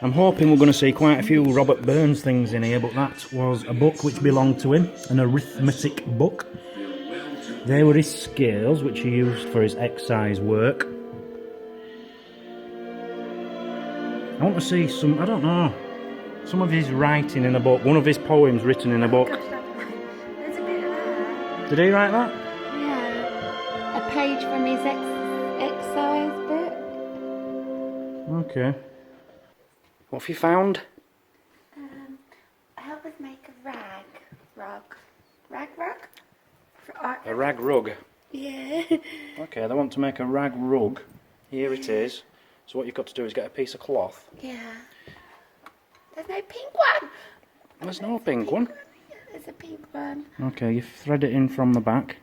I'm hoping we're going to see quite a few Robert Burns things in here, but that was a book which belonged to him, an arithmetic book. They were his scales, which he used for his exercise work. I want to see some, I don't know, some of his writing in a book, one of his poems written in a book. There's a bit of that. Did he write that? Yeah. A page from his exercise book. Okay. What have you found? Help us make a rug. A rag rug. Yeah. Okay, they want to make a rag rug. Here it is. So what you've got to do is get a piece of cloth. Yeah. There's no pink one. There's no pink one. There's a pink one. Okay, you thread it in from the back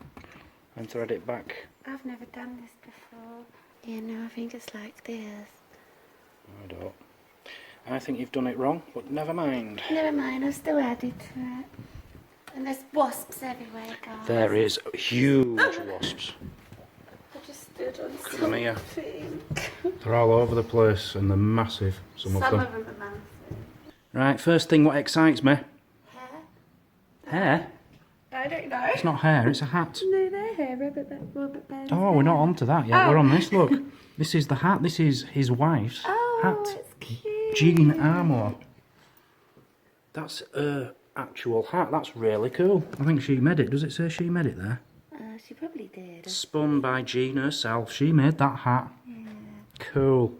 and thread it back. I've never done this before. Yeah, no, I think it's like this. I don't. I think you've done it wrong, but never mind. Never mind, I've still added to it. And there's wasps everywhere, guys. There is huge wasps. I just stood on Come here. something. They're all over the place and they're massive, some of them. Some of them are massive. Right, first thing what excites me. Hair? Hair? I don't know. It's not hair, it's a hat. No, they're hair. Robert Burns. Oh, we're not on to that yet. Oh. We're on this, look. This is the hat. This is his wife's hat. It's cute. Jean Armour. That's her actual hat. That's really cool. I think she made it. Does it say she made it there? She probably did. Spun by Jean herself. She made that hat. Yeah. Cool.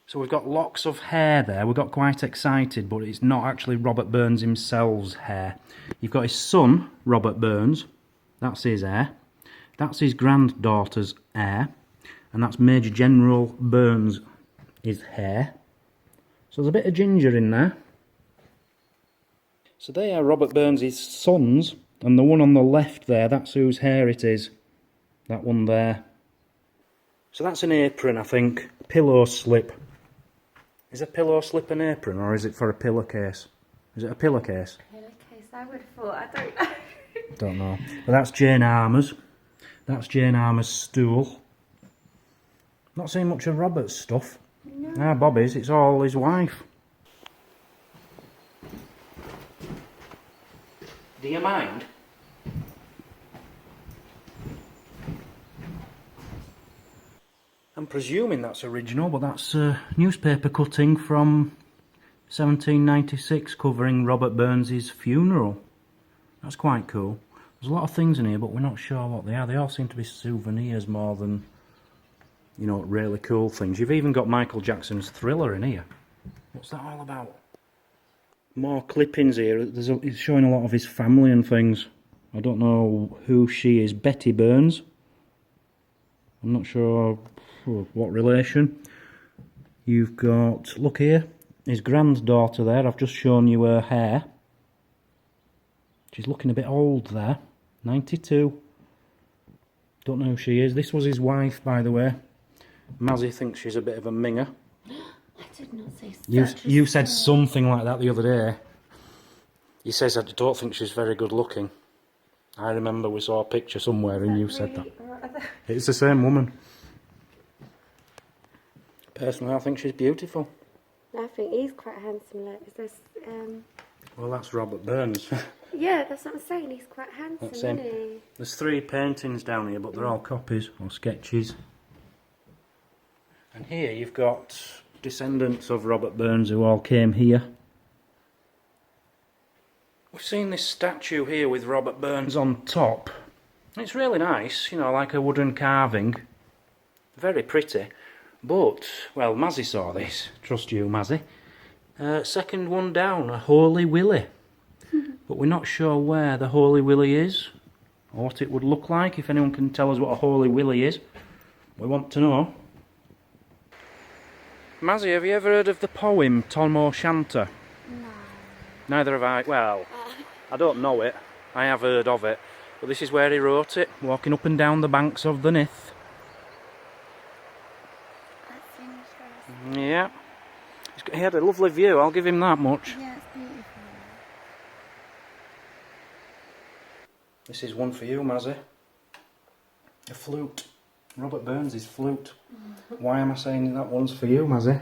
So we've got locks of hair there. We got quite excited, but it's not actually Robert Burns himself's hair. You've got his son, Robert Burns. That's his hair. That's his granddaughter's hair. And that's Major General Burns' hair. So there's a bit of ginger in there. So they are Robert Burns' sons. And the one on the left there, that's whose hair it is. That one there. So that's an apron, I think. Pillow slip. Is a pillow slip an apron, or is it for a pillowcase? Is it a pillowcase? Pillowcase, I would have thought. I don't know. Don't know. But that's Jane Armour's. That's Jane Armour's stool. Not seeing much of Robert's stuff. No. Ah, Bobby's. It's all his wife. Do you mind? I'm presuming that's original, but that's a newspaper cutting from 1796 covering Robert Burns' funeral. That's quite cool. There's a lot of things in here, but we're not sure what they are. They all seem to be souvenirs more than, you know, really cool things. You've even got Michael Jackson's Thriller in here. What's that all about? More clippings here. It's showing a lot of his family and things. I don't know who she is. Betty Burns. I'm not sure what relation. You've got, look here, his granddaughter there. I've just shown you her hair. She's looking a bit old there. 92. Don't know who she is. This was his wife, by the way. Mazzy thinks she's a bit of a minger. I did not say such You said something like that the other day. He says, I don't think she's very good looking. I remember we saw a picture somewhere and you said that. It's the same woman. Personally, I think she's beautiful. I think he's quite handsome. Like, is this, Well, that's Robert Burns. yeah, that's what I'm saying. He's quite handsome, That's him. isn't he? There's 3 paintings down here, but they're all copies or sketches. And here you've got descendants of Robert Burns who all came here. We've seen this statue here with Robert Burns on top. It's really nice, you know, like a wooden carving. Very pretty. But, well, Mazzy saw this. Trust you, Mazzy. Second one down, a Holy Willy. But we're not sure where the Holy Willy is, or what it would look like. If anyone can tell us what a Holy Willy is, we want to know. Mazzy, have you ever heard of the poem Tom O'Shanter? No. Neither have I. Well, I don't know it. I have heard of it. But this is where he wrote it, walking up and down the banks of the Nith. That's interesting. Yeah. He had a lovely view, I'll give him that much. Yeah, it's beautiful. This is one for you, Mazzy. A flute. Robert Burns' flute. Why am I saying that one's for you, Mazzy?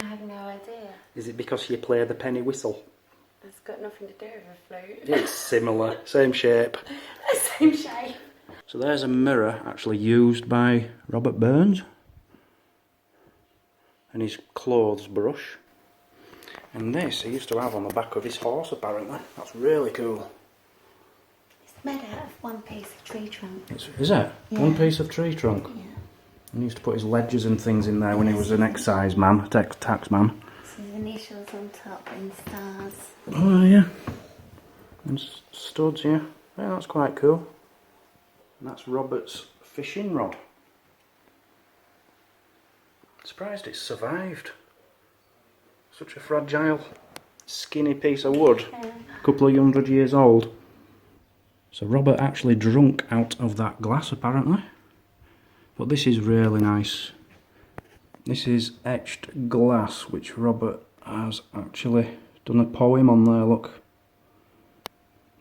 I have no idea. Is it because you play the penny whistle? It's got nothing to do with a flute. It's similar, same shape. Same shape. So there's a mirror actually used by Robert Burns. And his clothes brush. And this he used to have on the back of his horse apparently. That's really cool. It's made out of one piece of tree trunk. Is it? Yeah. One piece of tree trunk? Yeah. And he used to put his ledgers and things in there when he was an excise man, tax man. So his initials on top in stars. Oh yeah. And studs, yeah. Yeah, that's quite cool. And that's Robert's fishing rod. Surprised it's survived. Such a fragile, skinny piece of wood. A couple of 100 years old. So Robert actually drunk out of that glass apparently. But this is really nice. This is etched glass which Robert has actually done a poem on there, look.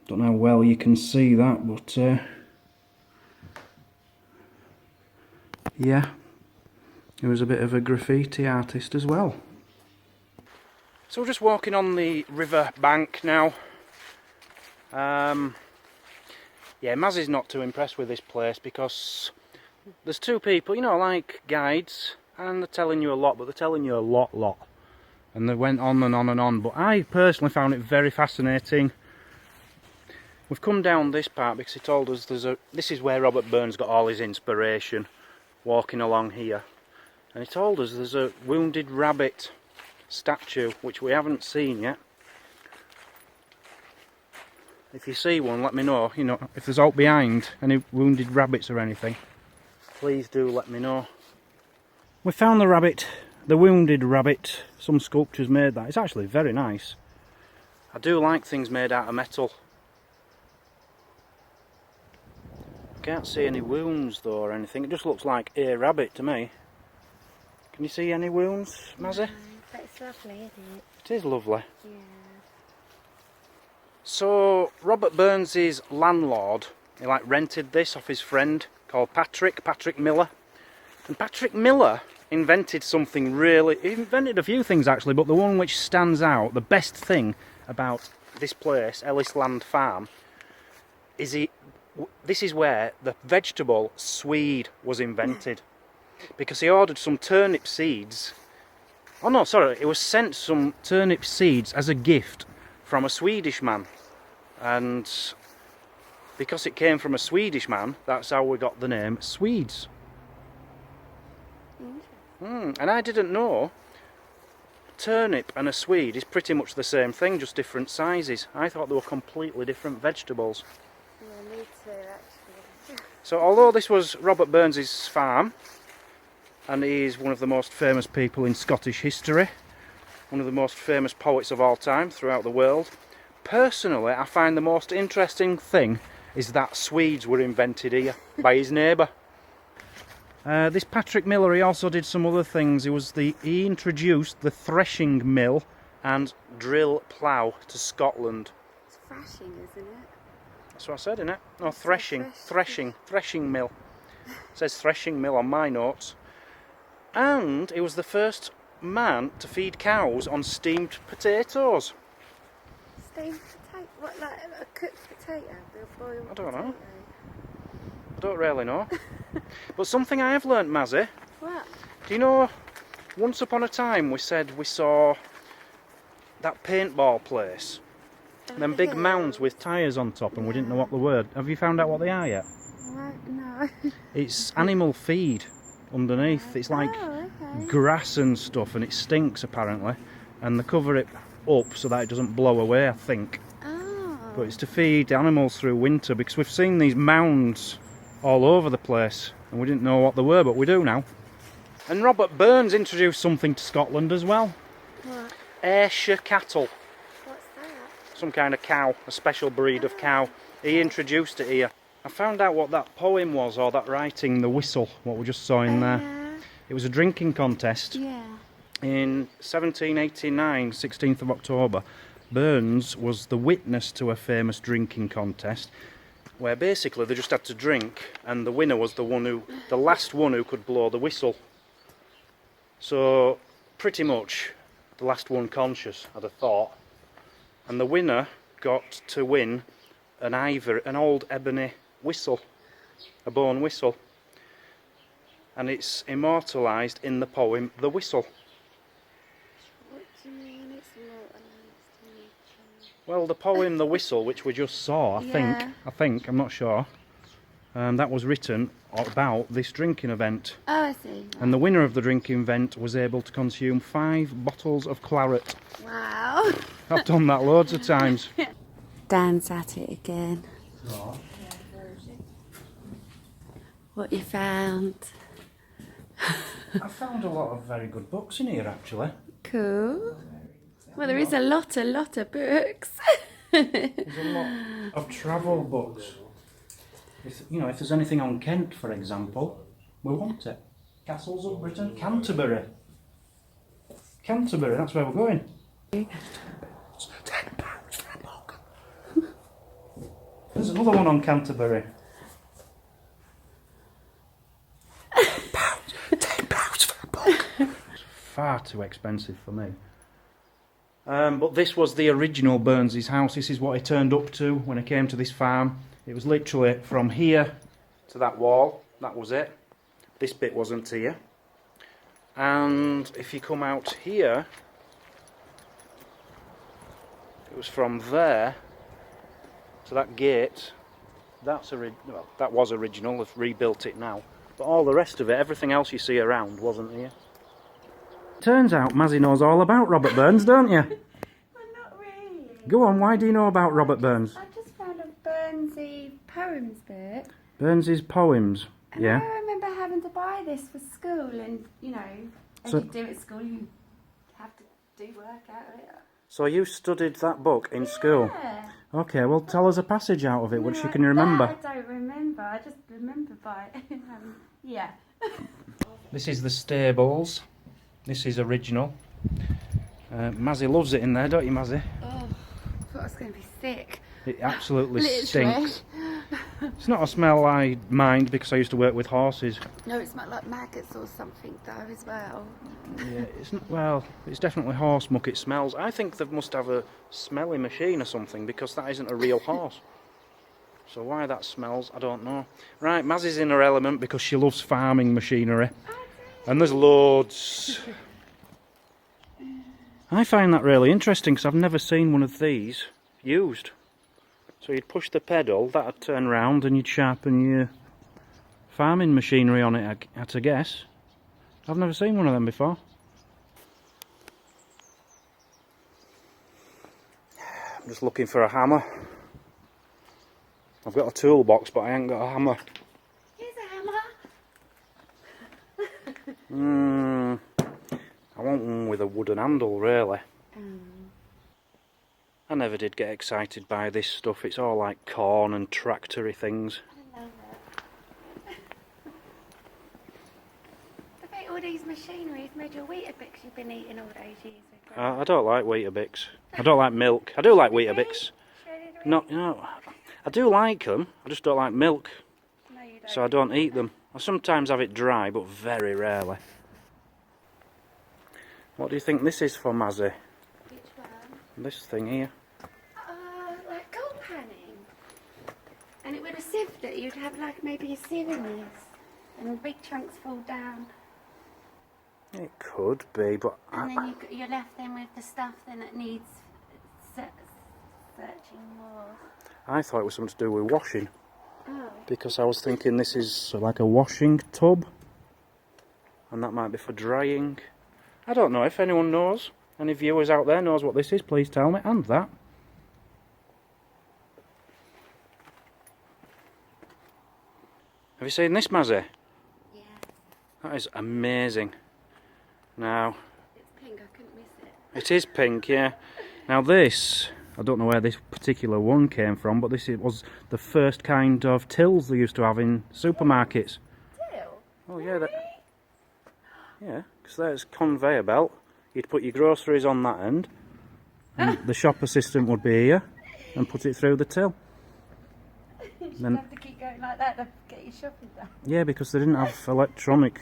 Don't know how well you can see that, but yeah. He was a bit of a graffiti artist as well. So we're just walking on the river bank now. Yeah, Maz is not too impressed with this place because there's two people, you know, like guides, and they're telling you a lot, but they're telling you a lot. And they went on and on and on, but I personally found it very fascinating. We've come down this part because he told us this is where Robert Burns got all his inspiration, walking along here. And he told us there's a wounded rabbit statue, which we haven't seen yet. If you see one, let me know. You know, if there's out behind any wounded rabbits or anything, please do let me know. We found the rabbit, the wounded rabbit. Some sculptures made that. It's actually very nice. I do like things made out of metal. Can't see any wounds though or anything. It just looks like a rabbit to me. Can you see any wounds, Mazzy? No, but it's lovely, isn't it? It is lovely. Yeah. So Robert Burns's landlord, he like rented this off his friend called Patrick Miller. And Patrick Miller invented something really, he invented a few things actually, but the one which stands out, the best thing about this place, Ellisland Farm, is this is where the vegetable swede was invented. Because he ordered some turnip seeds. Oh no, sorry, he was sent some turnip seeds as a gift from a Swedish man. And because it came from a Swedish man, that's how we got the name Swedes. And I didn't know turnip and a swede is pretty much the same thing, just different sizes. I thought they were completely different vegetables. Yeah, me too, actually. So although this was Robert Burns's farm, and he is one of the most famous people in Scottish history, one of the most famous poets of all time throughout the world, personally I find the most interesting thing is that Swedes were invented here by his neighbour. This Patrick Miller, he also did some other things. He introduced the threshing mill and drill plough to Scotland. It's thrashing, isn't it? That's what I said, innit? No, threshing mill. It says threshing mill on my notes. And he was the first man to feed cows on steamed potatoes. Steamed potato? What, like a cooked potato? Boiled I don't know. potato? I don't really know. But something I have learnt, Mazzy. What? Do you know, once upon a time we said we saw that paintball place. Them big mounds with tyres on top and we didn't know what they were. Have you found out what they are yet? What? No. It's animal feed underneath. It's like okay. grass and stuff, and it stinks apparently, and they cover it up so that it doesn't blow away, I think. Oh. But it's to feed animals through winter, because we've seen these mounds all over the place and we didn't know what they were, but we do now. And Robert Burns introduced something to Scotland as well. What? Ayrshire cattle. What's that? Some kind of cow, a special breed of cow. He introduced it here. I found out what that poem was, or that writing, the whistle, what we just saw in there. It was a drinking contest. Yeah. In 1789, 16th of October, Burns was the witness to a famous drinking contest where basically they just had to drink, and the winner was the last one who could blow the whistle. So pretty much the last one conscious, I'd have thought. And the winner got to win an old ebony whistle, a bone whistle. And it's immortalised in the poem The Whistle. What do you mean it's immortalised in the poem? Well, the poem The Whistle, which we just saw, I think, I'm not sure, that was written about this drinking event. Oh, I see. And the winner of the drinking event was able to consume 5 bottles of claret. Wow. I've done that loads of times. Dan's at it again. What you found? I found a lot of very good books in here, actually. Cool. Well, there is a lot of books. There's a lot of travel books. If there's anything on Kent, for example, we want it. Castles of Britain, Canterbury. Canterbury, that's where we're going. £10 for a book. There's another one on Canterbury. £10 for a book. It's far too expensive for me. But this was the original Burns's house. This is what he turned up to when he came to this farm. It was literally from here to that wall. That was it. This bit wasn't here. And if you come out here, it was from there to that gate. That was original. They've rebuilt it now. But all the rest of it, everything else you see around, wasn't here. Turns out Mazzy knows all about Robert Burns, don't you? Well, not really. Go on, why do you know about Robert Burns? I just found a Burnsy poems book. Burns's poems, And yeah. I remember having to buy this for school, and as So- you do at school, you have to do work out of it. So you studied that book in school? Yeah. Okay, well tell us a passage out of it which No, you can remember. that I don't remember. I just remember by yeah. This is the stables. This is original. Mazzy loves it in there, don't you, Mazzy? Oh, I thought I was going to be sick. It absolutely Literally. stinks. It's not a smell I mind because I used to work with horses. No, it smelled like maggots or something though as well. Yeah, it's definitely horse muck it smells. I think they must have a smelly machine or something because that isn't a real horse. So why that smells, I don't know. Right, Mazzy's in her element because she loves farming machinery. And there's loads. I find that really interesting because I've never seen one of these used. So you'd push the pedal, that'd turn round and you'd sharpen your farming machinery on it, I had to guess. I've never seen one of them before. I'm just looking for a hammer. I've got a toolbox but I ain't got a hammer. Here's a hammer. I want one with a wooden handle, really. Um, I never did get excited by this stuff. It's all like corn and tractory things. I love it. I bet all these machineries made your Weetabix you've been eating all those years ago. I don't like Weetabix. I don't like milk. I do like Weetabix. No, I do like them. I just don't like milk. No, you don't. So I don't eat them. I sometimes have it dry, but very rarely. What do you think this is for, Mazzy? Which one? This thing here. Like gold panning. And it would have sieved it. You'd have like maybe a sieve in this. And big chunks fall down. It could be, but And then you're left then with the stuff then that needs searching more. I thought it was something to do with washing. Oh. Because I was thinking this is like a washing tub. And that might be for drying. I don't know if anyone knows. Any viewers out there knows what this is, please tell me. And that. Have you seen this, Mazzy? Yeah. That is amazing. Now, It's pink, I couldn't miss it. it is pink, yeah. Now this, I don't know where this particular one came from, but was the first kind of tills they used to have in supermarkets. Still? Oh yeah, yeah, because there's conveyor belt. You'd put your groceries on that end, and the shop assistant would be here and put it through the till. You'd Then- have to keep going like that to get your shopping done. Yeah, because they didn't have electronic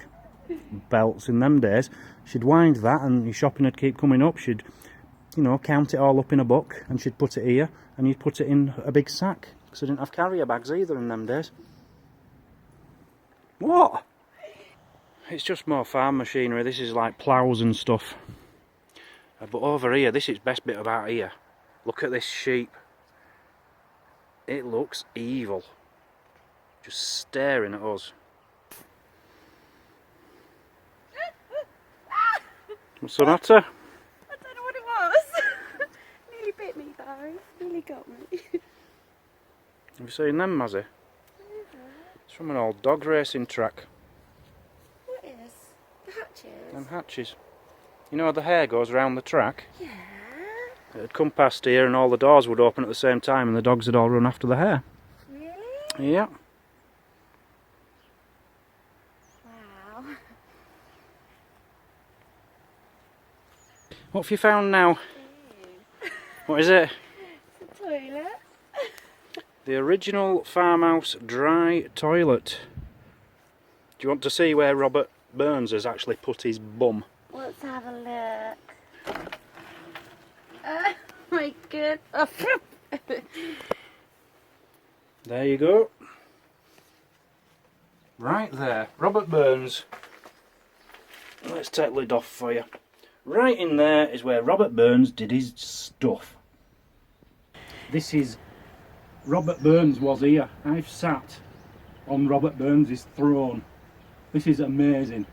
belts in them days. She'd wind that and your shopping would keep coming up. She'd, you know, count it all up in a book and she'd put it here and you'd put it in a big sack. Because I didn't have carrier bags either in them days. What? It's just more farm machinery. This is like ploughs and stuff. But over here, this is the best bit about here. Look at this sheep. It looks evil. Just staring at us. What's the matter? I don't know what it was. Nearly bit me though. Nearly got me. Have you seen them, Mazzy? It's from an old dog racing track. What is? The hatches? Them hatches. You know how the hare goes around the track? Yeah. It'd come past here and all the doors would open at the same time and the dogs would all run after the hare. Really? Yeah. Wow. What have you found now? Ew. What is it? It's a toilet. The original farmhouse dry toilet. Do you want to see where Robert Burns has actually put his bum? Let's have a look. Oh my god. Oh. There you go. Right there. Robert Burns. Let's take the lid off for you. Right in there is where Robert Burns did his stuff. This is... Robert Burns was here. I've sat on Robert Burns' throne. This is amazing.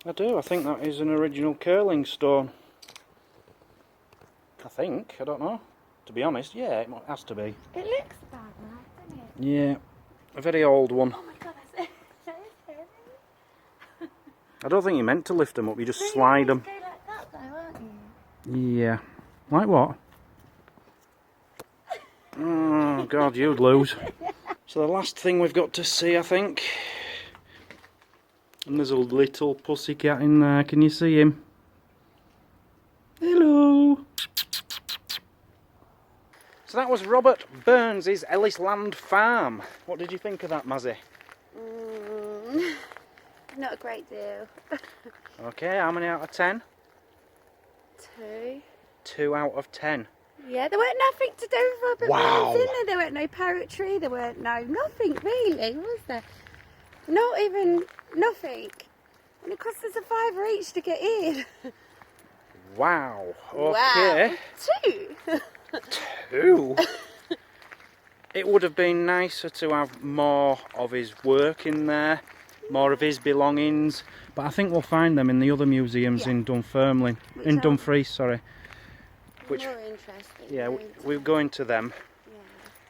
I do. I think that is an original curling stone. I think. I don't know. To be honest, yeah, it has to be. It looks bad, right, doesn't it? Yeah. A very old one. Oh my god, that is heavy. I don't think you meant to lift them up. You just slide them. Go like that though, aren't you? Yeah. Like what? Oh, God, you'd lose. So the last thing we've got to see, I think. And there's a little pussycat in there. Can you see him? Hello. So that was Robert Burns' Ellisland Farm. What did you think of that, Mazzy? Not a great deal. Okay, how many out of 10? 2. 2 out of 10. Yeah, there weren't nothing to do with Robert Wow. Burns in there. There weren't no poetry, there weren't nothing really, was there? Not even nothing. And it cost us £5 each to get in. Wow. Okay. Wow. 2. 2? It would have been nicer to have more of his work in there, more of his belongings, but I think we'll find them in the other museums in Dunfermline, in Dumfries, sorry. Which, more interesting. yeah, we're going to them.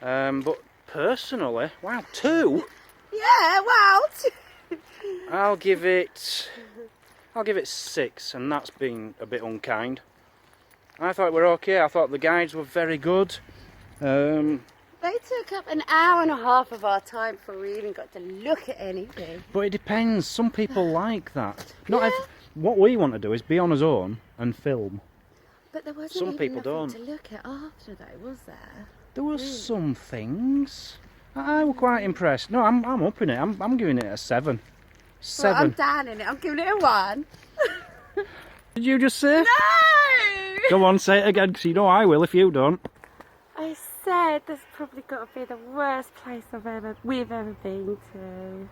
Yeah. But personally, wow, 2? Yeah, wow. 2. I'll give it 6, and that's been a bit unkind. I thought we were okay. I thought the guides were very good. They took up an hour and a half of our time before we even got to look at anything. But it depends. Some people like that. What we want to do is be on our own and film. But there wasn't Some even people nothing don't. to look at after though, was there? There were some things. I was quite impressed. No, I'm up in it. I'm giving it a 7. 7. Well, I'm down in it. I'm giving it a 1. Did you just say? No! Go on, say it again, because you know I will if you don't. I said this probably got to be the worst place we've ever been to.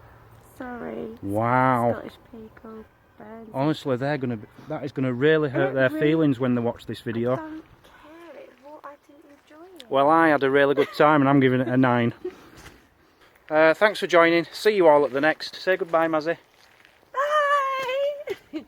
Sorry. Wow. Scottish people. Burns. Honestly, that is gonna really hurt their feelings when they watch this I video. don't care. I didn't enjoy it. Well, I had a really good time and I'm giving it a 9. Thanks for joining. See you all at the next. Say goodbye, Mazzy. Bye!